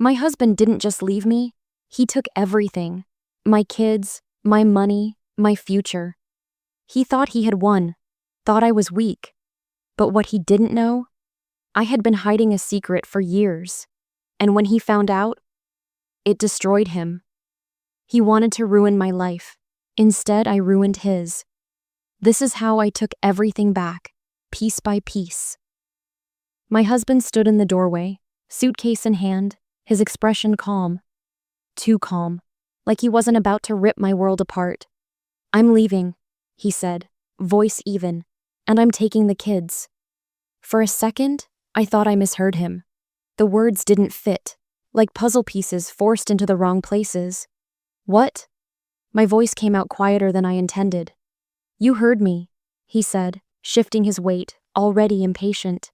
My husband didn't just leave me, he took everything. My kids, my money, my future. He thought he had won, thought I was weak. But what he didn't know? I had been hiding a secret for years. And when he found out, it destroyed him. He wanted to ruin my life. Instead, I ruined his. This is how I took everything back, piece by piece. My husband stood in the doorway, suitcase in hand, his expression calm. Too calm, like he wasn't about to rip my world apart. "I'm leaving," he said, voice even, "and I'm taking the kids." For a second, I thought I misheard him. The words didn't fit, like puzzle pieces forced into the wrong places. "What?" My voice came out quieter than I intended. "You heard me," he said, shifting his weight, already impatient.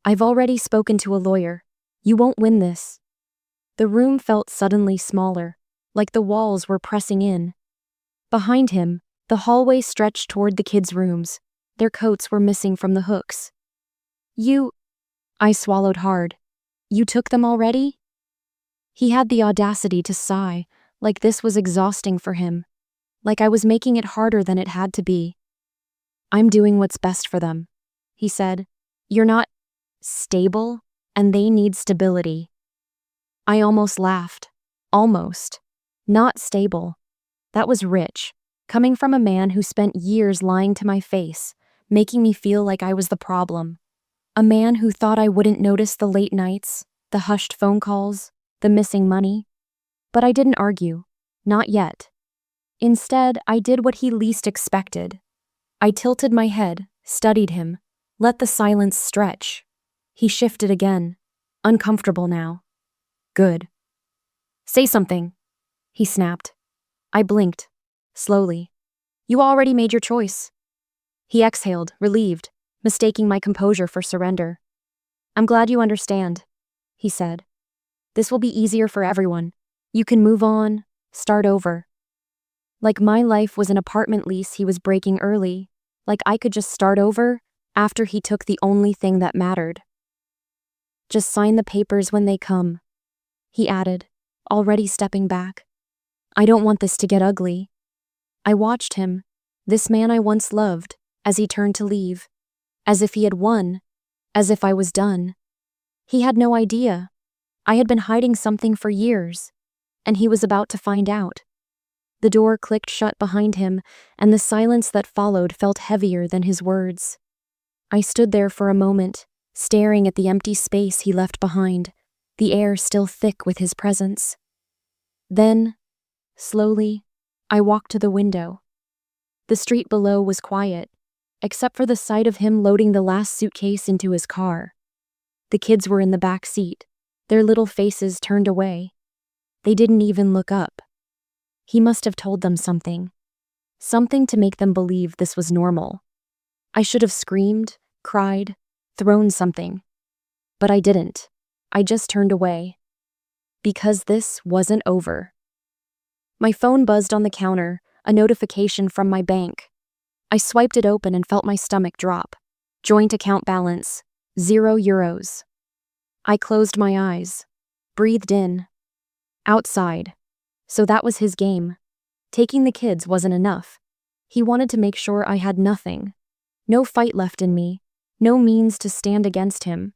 "I've already spoken to a lawyer. You won't win this." The room felt suddenly smaller, like the walls were pressing in. Behind him, the hallway stretched toward the kids' rooms. Their coats were missing from the hooks. "You..." I swallowed hard. "You took them already?" He had the audacity to sigh, like this was exhausting for him, like I was making it harder than it had to be. "I'm doing what's best for them," he said. "You're not stable, and they need stability." I almost laughed. Almost. Not stable. That was rich, coming from a man who spent years lying to my face, making me feel like I was the problem. A man who thought I wouldn't notice the late nights, the hushed phone calls, the missing money. But I didn't argue. Not yet. Instead, I did what he least expected. I tilted my head, studied him, let the silence stretch. He shifted again, uncomfortable now. "Good. Say something," he snapped. I blinked, slowly. "You already made your choice." He exhaled, relieved, mistaking my composure for surrender. "I'm glad you understand," he said. "This will be easier for everyone. You can move on, start over." Like my life was an apartment lease he was breaking early, like I could just start over after he took the only thing that mattered. "Just sign the papers when they come," he added, already stepping back. "I don't want this to get ugly." I watched him, this man I once loved, as he turned to leave, as if he had won, as if I was done. He had no idea. I had been hiding something for years, and he was about to find out. The door clicked shut behind him, and the silence that followed felt heavier than his words. I stood there for a moment, staring at the empty space he left behind, the air still thick with his presence. Then, slowly, I walked to the window. The street below was quiet, except for the sight of him loading the last suitcase into his car. The kids were in the back seat, their little faces turned away. They didn't even look up. He must have told them something. Something to make them believe this was normal. I should have screamed, cried, thrown something. But I didn't. I just turned away. Because this wasn't over. My phone buzzed on the counter, a notification from my bank. I swiped it open and felt my stomach drop. Joint account balance, €0. I closed my eyes, breathed in. Outside. So that was his game. Taking the kids wasn't enough. He wanted to make sure I had nothing. No fight left in me, no means to stand against him.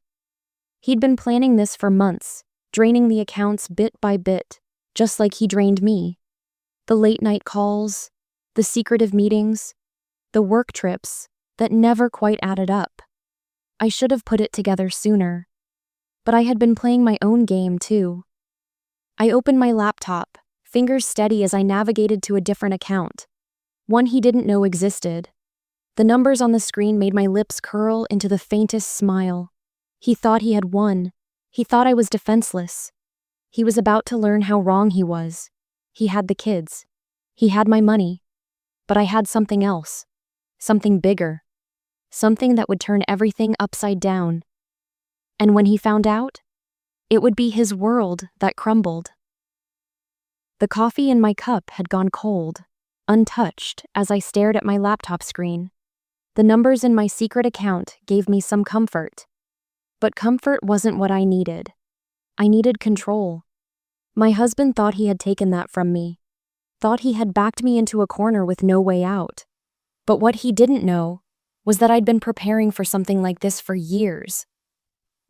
He'd been planning this for months, draining the accounts bit by bit, just like he drained me. The late-night calls, the secretive meetings, the work trips that never quite added up. I should have put it together sooner. But I had been playing my own game, too. I opened my laptop, fingers steady as I navigated to a different account. One he didn't know existed. The numbers on the screen made my lips curl into the faintest smile. He thought he had won. He thought I was defenseless. He was about to learn how wrong he was. He had the kids. He had my money. But I had something else. Something bigger. Something that would turn everything upside down. And when he found out, it would be his world that crumbled. The coffee in my cup had gone cold, untouched as I stared at my laptop screen. The numbers in my secret account gave me some comfort. But comfort wasn't what I needed. I needed control. My husband thought he had taken that from me, thought he had backed me into a corner with no way out. But what he didn't know was that I'd been preparing for something like this for years.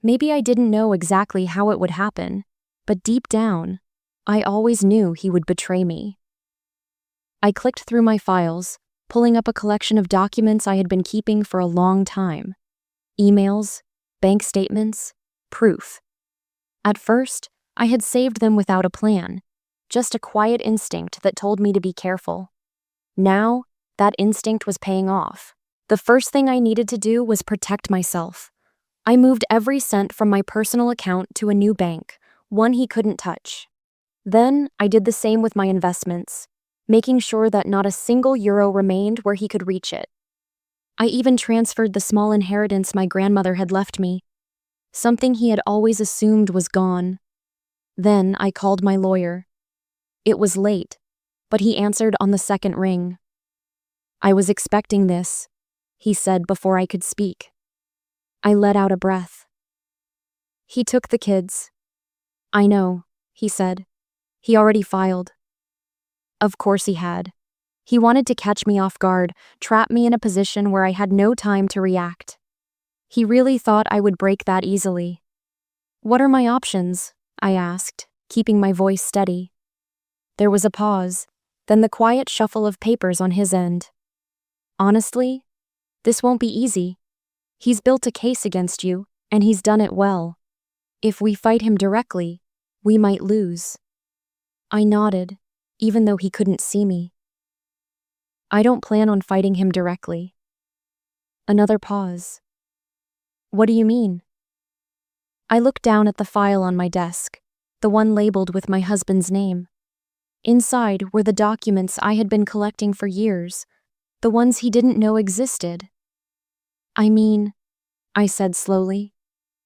Maybe I didn't know exactly how it would happen, but deep down, I always knew he would betray me. I clicked through my files, pulling up a collection of documents I had been keeping for a long time. Emails, bank statements, proof. At first, I had saved them without a plan, just a quiet instinct that told me to be careful. Now, that instinct was paying off. The first thing I needed to do was protect myself. I moved every cent from my personal account to a new bank, one he couldn't touch. Then, I did the same with my investments, making sure that not a single euro remained where he could reach it. I even transferred the small inheritance my grandmother had left me, something he had always assumed was gone. Then I called my lawyer. It was late, but he answered on the second ring. "I was expecting this," he said before I could speak. I let out a breath. "He took the kids." "I know," he said. "He already filed." Of course he had. He wanted to catch me off guard, trap me in a position where I had no time to react. He really thought I would break that easily. "What are my options?" I asked, keeping my voice steady. There was a pause, then the quiet shuffle of papers on his end. "Honestly, this won't be easy. He's built a case against you, and he's done it well. If we fight him directly, we might lose." I nodded, even though he couldn't see me. "I don't plan on fighting him directly." Another pause. "What do you mean?" I looked down at the file on my desk, the one labeled with my husband's name. Inside were the documents I had been collecting for years, the ones he didn't know existed. "I mean," I said slowly,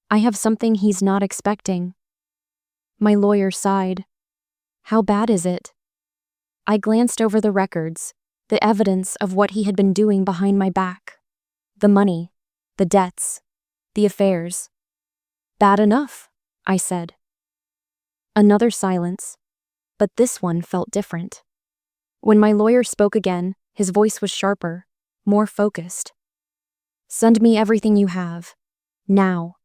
"I have something he's not expecting." My lawyer sighed. "How bad is it?" I glanced over the records, the evidence of what he had been doing behind my back. The money, the debts, the affairs. "Bad enough," I said. Another silence, but this one felt different. When my lawyer spoke again, his voice was sharper, more focused. "Send me everything you have. Now."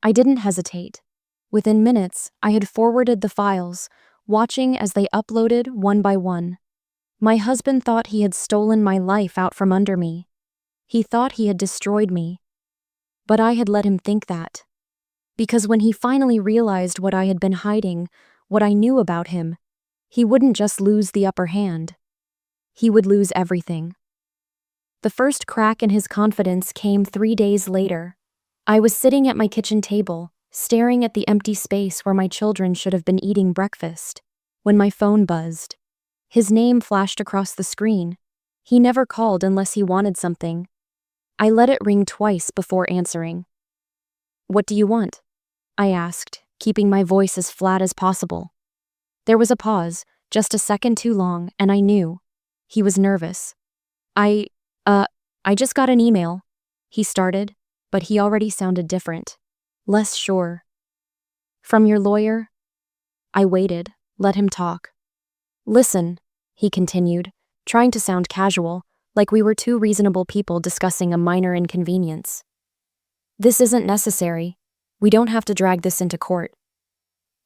I didn't hesitate. Within minutes, I had forwarded the files, watching as they uploaded one by one. My husband thought he had stolen my life out from under me. He thought he had destroyed me. But I had let him think that. Because when he finally realized what I had been hiding, what I knew about him, he wouldn't just lose the upper hand. He would lose everything. The first crack in his confidence came 3 days later. I was sitting at my kitchen table, staring at the empty space where my children should have been eating breakfast, when my phone buzzed. His name flashed across the screen. He never called unless he wanted something. I let it ring twice before answering. "What do you want?" I asked, keeping my voice as flat as possible. There was a pause, just a second too long, and I knew. He was nervous. I just got an email," he started, but he already sounded different, less sure. "From your lawyer?" I waited, let him talk. "Listen," he continued, trying to sound casual, like we were two reasonable people discussing a minor inconvenience. "This isn't necessary. We don't have to drag this into court."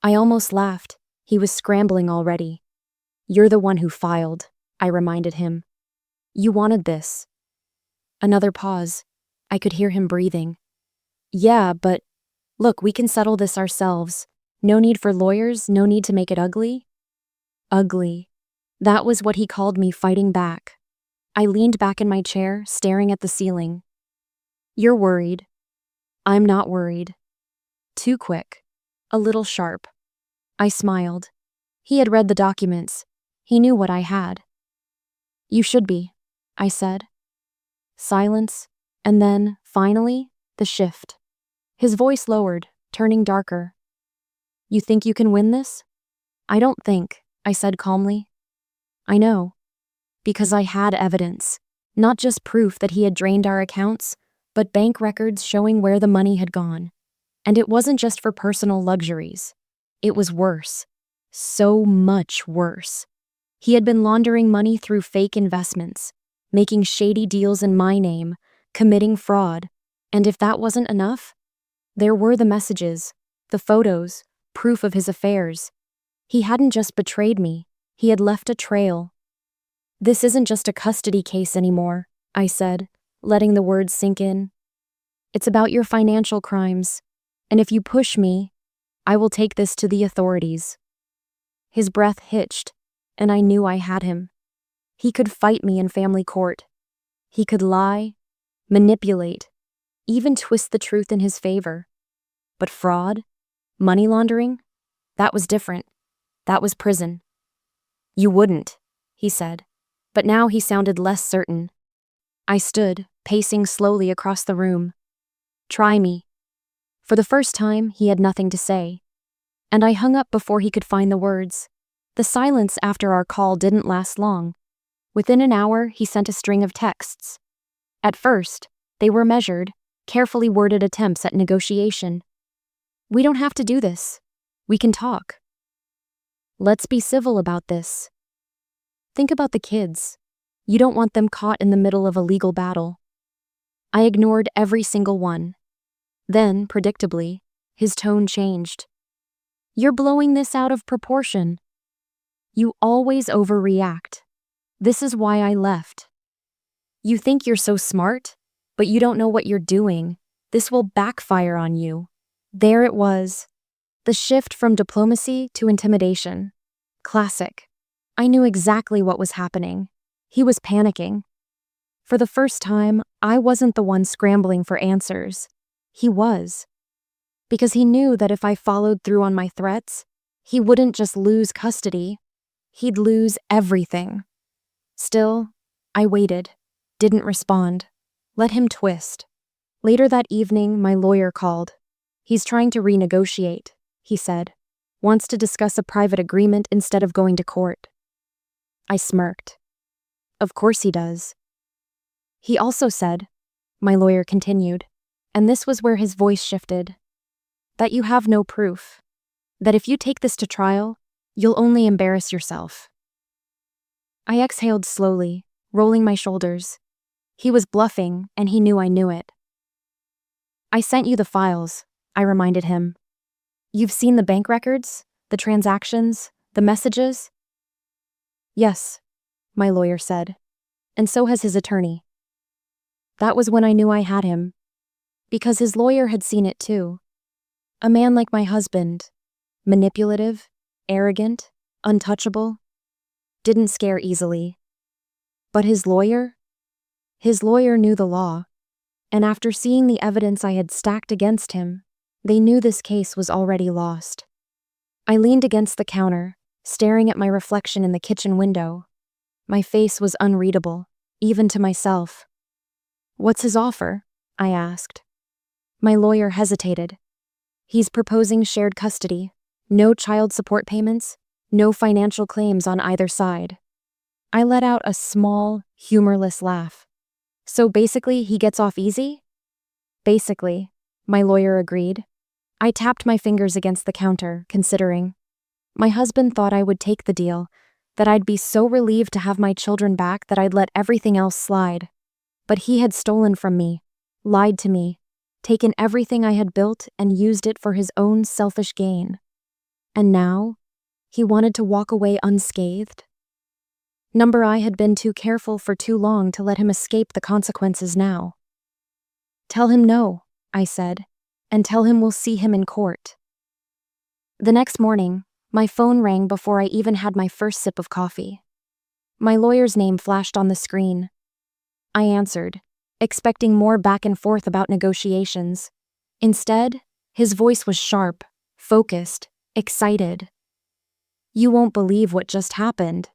I almost laughed. He was scrambling already. "You're the one who filed," I reminded him. "You wanted this." Another pause. I could hear him breathing. "Yeah, but look, we can settle this ourselves. No need for lawyers, no need to make it ugly." Ugly. That was what he called me fighting back. I leaned back in my chair, staring at the ceiling. "You're worried." "I'm not worried." Too quick. A little sharp. I smiled. He had read the documents. He knew what I had. "You should be," I said. Silence, and then, finally, the shift. His voice lowered, turning darker. "You think you can win this?" "I don't think," I said calmly. "I know. Because I had evidence. Not just proof that he had drained our accounts, but bank records showing where the money had gone. And it wasn't just for personal luxuries. It was worse. So much worse. He had been laundering money through fake investments, making shady deals in my name, committing fraud. And if that wasn't enough, there were the messages, the photos, proof of his affairs. He hadn't just betrayed me, he had left a trail. This isn't just a custody case anymore, I said, letting the words sink in. It's about your financial crimes, and if you push me, I will take this to the authorities. His breath hitched, and I knew I had him. He could fight me in family court. He could lie, manipulate, even twist the truth in his favor. But fraud, money laundering, that was different. That was prison. You wouldn't, he said, but now he sounded less certain. I stood, pacing slowly across the room. Try me. For the first time, he had nothing to say. And I hung up before he could find the words. The silence after our call didn't last long. Within an hour, he sent a string of texts. At first, they were measured, carefully worded attempts at negotiation. We don't have to do this. We can talk. Let's be civil about this. Think about the kids. You don't want them caught in the middle of a legal battle. I ignored every single one. Then, predictably, his tone changed. You're blowing this out of proportion. You always overreact. This is why I left. You think you're so smart, but you don't know what you're doing. This will backfire on you. There it was. The shift from diplomacy to intimidation. Classic. I knew exactly what was happening. He was panicking. For the first time, I wasn't the one scrambling for answers. He was. Because he knew that if I followed through on my threats, he wouldn't just lose custody. He'd lose everything. Still, I waited, didn't respond. Let him twist. Later that evening, my lawyer called. He's trying to renegotiate, he said. Wants to discuss a private agreement instead of going to court. I smirked. Of course he does. He also said, my lawyer continued, and this was where his voice shifted, that you have no proof. That if you take this to trial, you'll only embarrass yourself. I exhaled slowly, rolling my shoulders. He was bluffing, and he knew I knew it. I sent you the files, I reminded him. You've seen the bank records, the transactions, the messages? Yes, my lawyer said, and so has his attorney. That was when I knew I had him, because his lawyer had seen it too. A man like my husband, manipulative, arrogant, untouchable, didn't scare easily. But his lawyer knew the law, and after seeing the evidence I had stacked against him, they knew this case was already lost. I leaned against the counter, staring at my reflection in the kitchen window. My face was unreadable, even to myself. What's his offer? I asked. My lawyer hesitated. He's proposing shared custody, no child support payments, no financial claims on either side. I let out a small, humorless laugh. So basically, he gets off easy? Basically, my lawyer agreed. I tapped my fingers against the counter, considering. My husband thought I would take the deal, that I'd be so relieved to have my children back that I'd let everything else slide. But he had stolen from me, lied to me, taken everything I had built and used it for his own selfish gain. And now, he wanted to walk away unscathed? Number I had been too careful for too long to let him escape the consequences now. Tell him no, I said, and tell him we'll see him in court. The next morning, my phone rang before I even had my first sip of coffee. My lawyer's name flashed on the screen. I answered, expecting more back and forth about negotiations. Instead, his voice was sharp, focused, excited. You won't believe what just happened.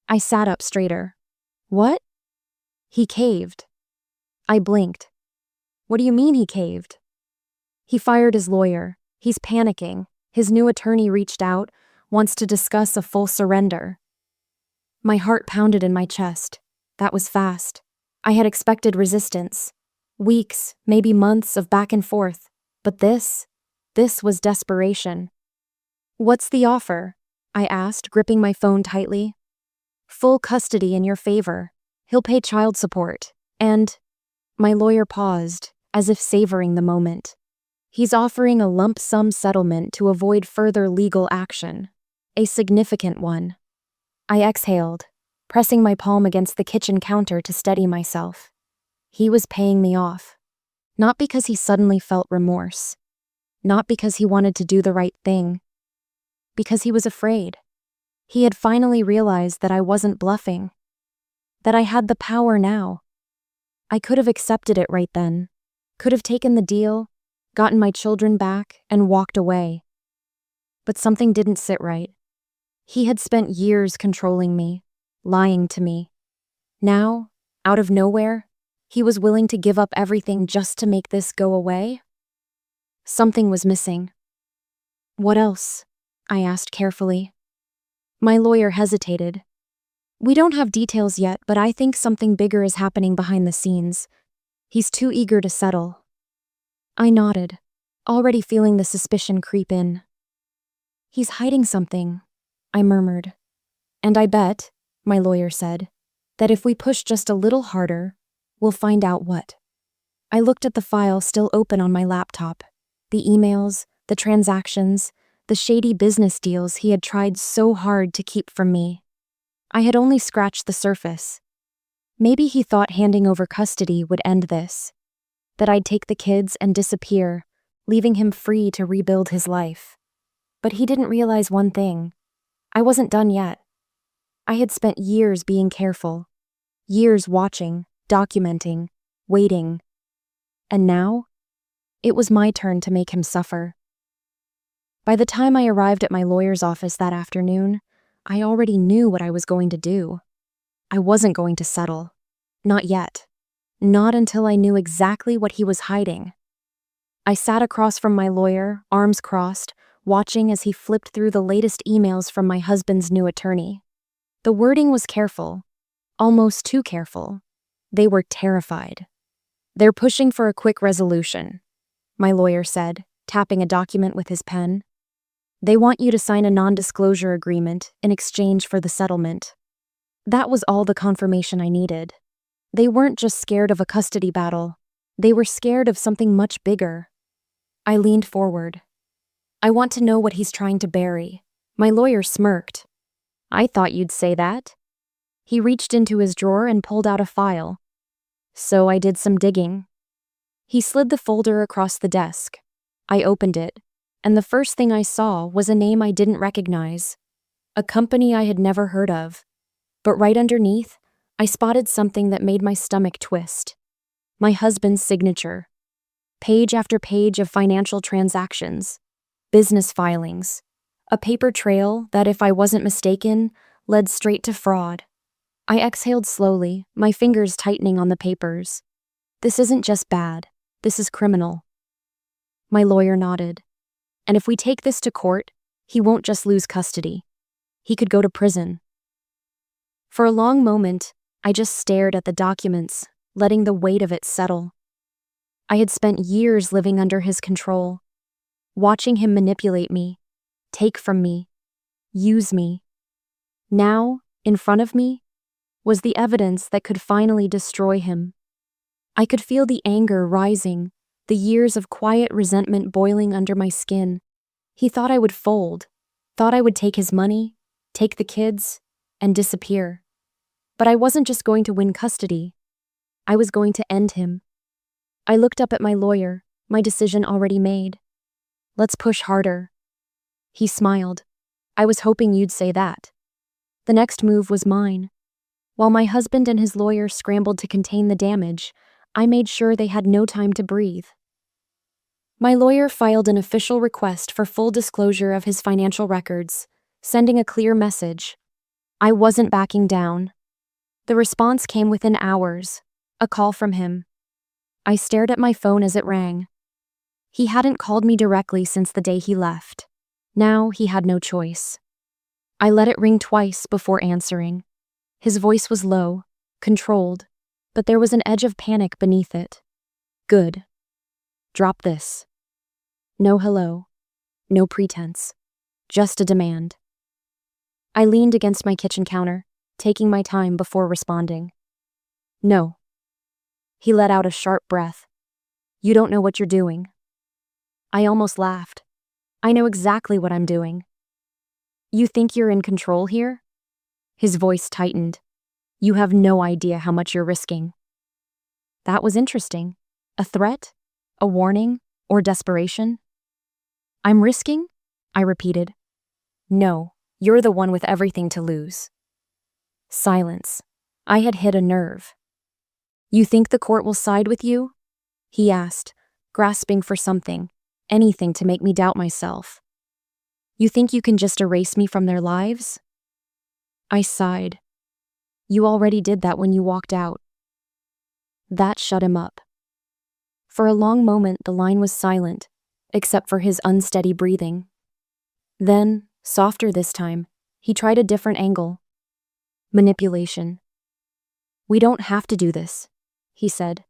I sat up straighter. What? He caved. I blinked. What do you mean he caved? He fired his lawyer. He's panicking. His new attorney reached out, wants to discuss a full surrender. My heart pounded in my chest. That was fast. I had expected resistance. Weeks, maybe months of back and forth. But this was desperation. What's the offer? I asked, gripping my phone tightly. Full custody in your favor. He'll pay child support. And my lawyer paused, as if savoring the moment. He's offering a lump sum settlement to avoid further legal action. A significant one. I exhaled, pressing my palm against the kitchen counter to steady myself. He was paying me off. Not because he suddenly felt remorse. Not because he wanted to do the right thing. Because he was afraid. He had finally realized that I wasn't bluffing. That I had the power now. I could have accepted it right then. Could have taken the deal, gotten my children back, and walked away. But something didn't sit right. He had spent years controlling me, lying to me. Now, out of nowhere, he was willing to give up everything just to make this go away? Something was missing. What else? I asked carefully. My lawyer hesitated. We don't have details yet, but I think something bigger is happening behind the scenes. He's too eager to settle. I nodded, already feeling the suspicion creep in. He's hiding something, I murmured. And I bet, my lawyer said, that if we push just a little harder, we'll find out what. I looked at the file still open on my laptop. The emails, the transactions, the shady business deals he had tried so hard to keep from me. I had only scratched the surface. Maybe he thought handing over custody would end this. That I'd take the kids and disappear, leaving him free to rebuild his life. But he didn't realize one thing. I wasn't done yet. I had spent years being careful. Years watching, documenting, waiting. And now, it was my turn to make him suffer. By the time I arrived at my lawyer's office that afternoon, I already knew what I was going to do. I wasn't going to settle. Not yet. Not until I knew exactly what he was hiding. I sat across from my lawyer, arms crossed, watching as he flipped through the latest emails from my husband's new attorney. The wording was careful, almost too careful. They were terrified. They're pushing for a quick resolution, my lawyer said, tapping a document with his pen. They want you to sign a non-disclosure agreement in exchange for the settlement. That was all the confirmation I needed. They weren't just scared of a custody battle. They were scared of something much bigger. I leaned forward. I want to know what he's trying to bury. My lawyer smirked. I thought you'd say that. He reached into his drawer and pulled out a file. So I did some digging. He slid the folder across the desk. I opened it, and the first thing I saw was a name I didn't recognize. A company I had never heard of. But right underneath, I spotted something that made my stomach twist. My husband's signature. Page after page of financial transactions. Business filings. A paper trail that, if I wasn't mistaken, led straight to fraud. I exhaled slowly, my fingers tightening on the papers. This isn't just bad. This is criminal. My lawyer nodded. And if we take this to court, he won't just lose custody. He could go to prison. For a long moment, I just stared at the documents, letting the weight of it settle. I had spent years living under his control, watching him manipulate me, take from me, use me. Now, in front of me, was the evidence that could finally destroy him. I could feel the anger rising, the years of quiet resentment boiling under my skin. He thought I would fold, thought I would take his money, take the kids, and disappear. But I wasn't just going to win custody. I was going to end him. I looked up at my lawyer, my decision already made. Let's push harder. He smiled. I was hoping you'd say that. The next move was mine. While my husband and his lawyer scrambled to contain the damage, I made sure they had no time to breathe. My lawyer filed an official request for full disclosure of his financial records, sending a clear message. I wasn't backing down. The response came within hours, a call from him. I stared at my phone as it rang. He hadn't called me directly since the day he left. Now he had no choice. I let it ring twice before answering. His voice was low, controlled, but there was an edge of panic beneath it. Good. Drop this. No hello. No pretense. Just a demand. I leaned against my kitchen counter, taking my time before responding. No. He let out a sharp breath. You don't know what you're doing. I almost laughed. I know exactly what I'm doing. You think you're in control here? His voice tightened. You have no idea how much you're risking. That was interesting. A threat? A warning? Or desperation? I'm risking? I repeated. No, you're the one with everything to lose. Silence. I had hit a nerve. You think the court will side with you? He asked, grasping for something, anything to make me doubt myself. You think you can just erase me from their lives? I sighed. You already did that when you walked out. That shut him up. For a long moment the line was silent, except for his unsteady breathing. Then, softer this time, he tried a different angle. Manipulation. We don't have to do this, he said.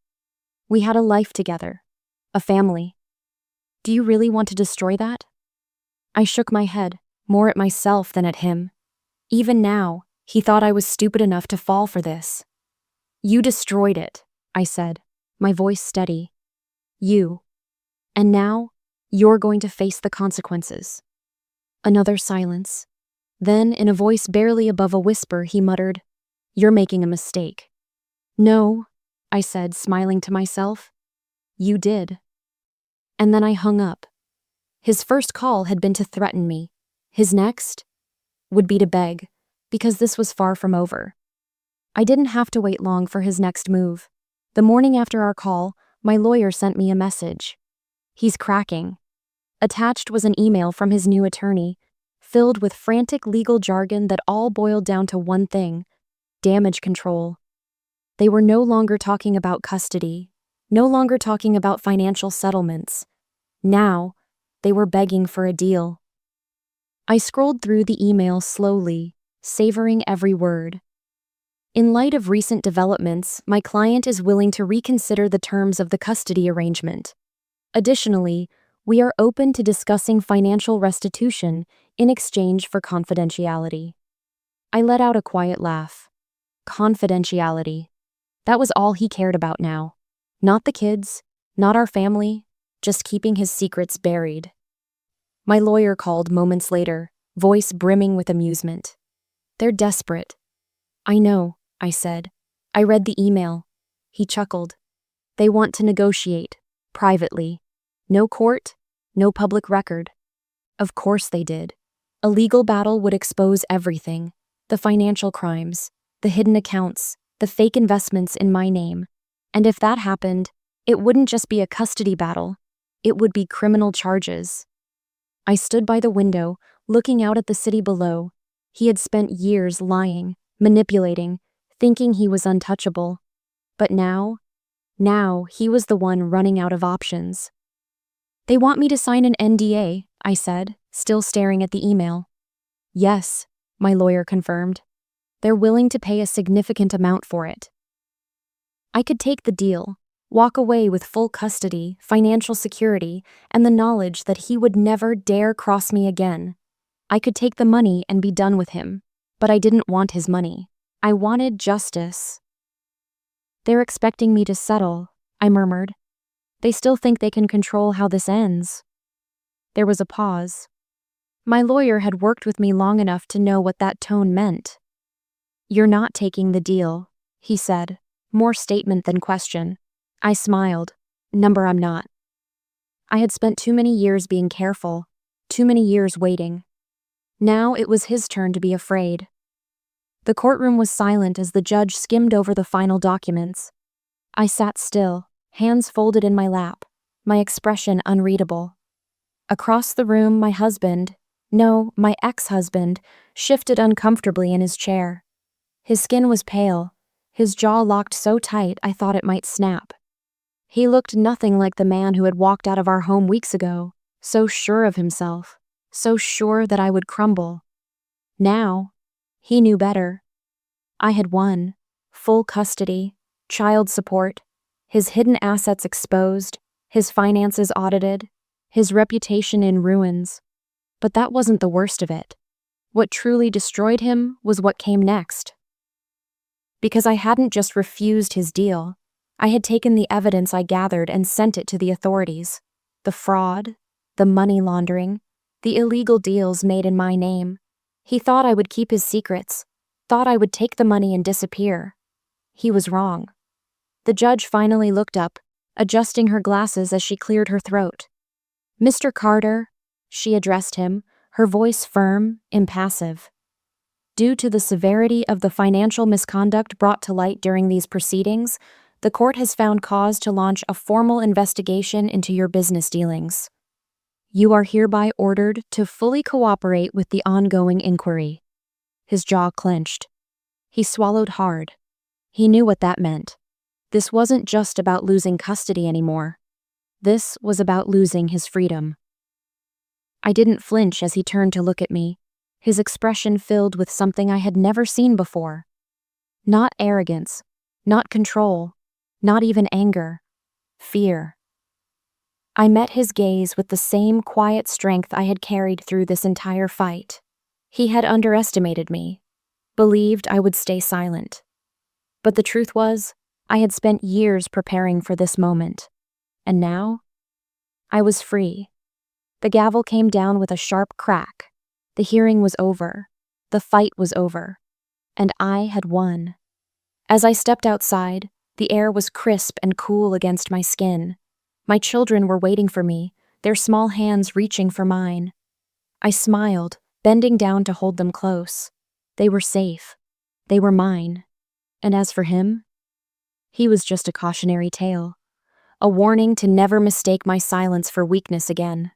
We had a life together. A family. Do you really want to destroy that? I shook my head, more at myself than at him. Even now, he thought I was stupid enough to fall for this. You destroyed it, I said, my voice steady. You. And now, you're going to face the consequences. Another silence. Then, in a voice barely above a whisper, he muttered, You're making a mistake. No, I said, smiling to myself. You did. And then I hung up. His first call had been to threaten me. His next would be to beg, because this was far from over. I didn't have to wait long for his next move. The morning after our call, my lawyer sent me a message. He's cracking. Attached was an email from his new attorney, filled with frantic legal jargon that all boiled down to one thing: damage control. They were no longer talking about custody, no longer talking about financial settlements. Now, they were begging for a deal. I scrolled through the email slowly, savoring every word. In light of recent developments, my client is willing to reconsider the terms of the custody arrangement. Additionally, we are open to discussing financial restitution in exchange for confidentiality. I let out a quiet laugh. Confidentiality. That was all he cared about now. Not the kids, not our family, just keeping his secrets buried. My lawyer called moments later, voice brimming with amusement. They're desperate. I know, I said. I read the email. He chuckled. They want to negotiate, privately. No court, no public record. Of course they did. A legal battle would expose everything. The financial crimes, the hidden accounts, the fake investments in my name. And if that happened, it wouldn't just be a custody battle. It would be criminal charges. I stood by the window, looking out at the city below. He had spent years lying, manipulating, thinking he was untouchable. But now he was the one running out of options. They want me to sign an NDA, I said, still staring at the email. Yes, my lawyer confirmed. They're willing to pay a significant amount for it. I could take the deal, walk away with full custody, financial security, and the knowledge that he would never dare cross me again. I could take the money and be done with him, but I didn't want his money. I wanted justice. They're expecting me to settle, I murmured. They still think they can control how this ends. There was a pause. My lawyer had worked with me long enough to know what that tone meant. You're not taking the deal, he said, more statement than question. I smiled. Number I'm not. I had spent too many years being careful, too many years waiting. Now it was his turn to be afraid. The courtroom was silent as the judge skimmed over the final documents. I sat still, hands folded in my lap, my expression unreadable. Across the room, my ex-husband, shifted uncomfortably in his chair. His skin was pale, his jaw locked so tight I thought it might snap. He looked nothing like the man who had walked out of our home weeks ago, so sure of himself, so sure that I would crumble. Now, he knew better. I had won. Full custody, child support, his hidden assets exposed, his finances audited, his reputation in ruins. But that wasn't the worst of it. What truly destroyed him was what came next. Because I hadn't just refused his deal, I had taken the evidence I gathered and sent it to the authorities. The fraud, the money laundering, the illegal deals made in my name. He thought I would keep his secrets, thought I would take the money and disappear. He was wrong. The judge finally looked up, adjusting her glasses as she cleared her throat. "Mr. Carter," she addressed him, her voice firm, impassive. "Due to the severity of the financial misconduct brought to light during these proceedings, the court has found cause to launch a formal investigation into your business dealings. You are hereby ordered to fully cooperate with the ongoing inquiry." His jaw clenched. He swallowed hard. He knew what that meant. This wasn't just about losing custody anymore. This was about losing his freedom. I didn't flinch as he turned to look at me, his expression filled with something I had never seen before. Not arrogance, not control, not even anger. Fear. I met his gaze with the same quiet strength I had carried through this entire fight. He had underestimated me, believed I would stay silent. But the truth was, I had spent years preparing for this moment. And now, I was free. The gavel came down with a sharp crack. The hearing was over. The fight was over. And I had won. As I stepped outside, the air was crisp and cool against my skin. My children were waiting for me, their small hands reaching for mine. I smiled, bending down to hold them close. They were safe. They were mine. And as for him, he was just a cautionary tale, a warning to never mistake my silence for weakness again.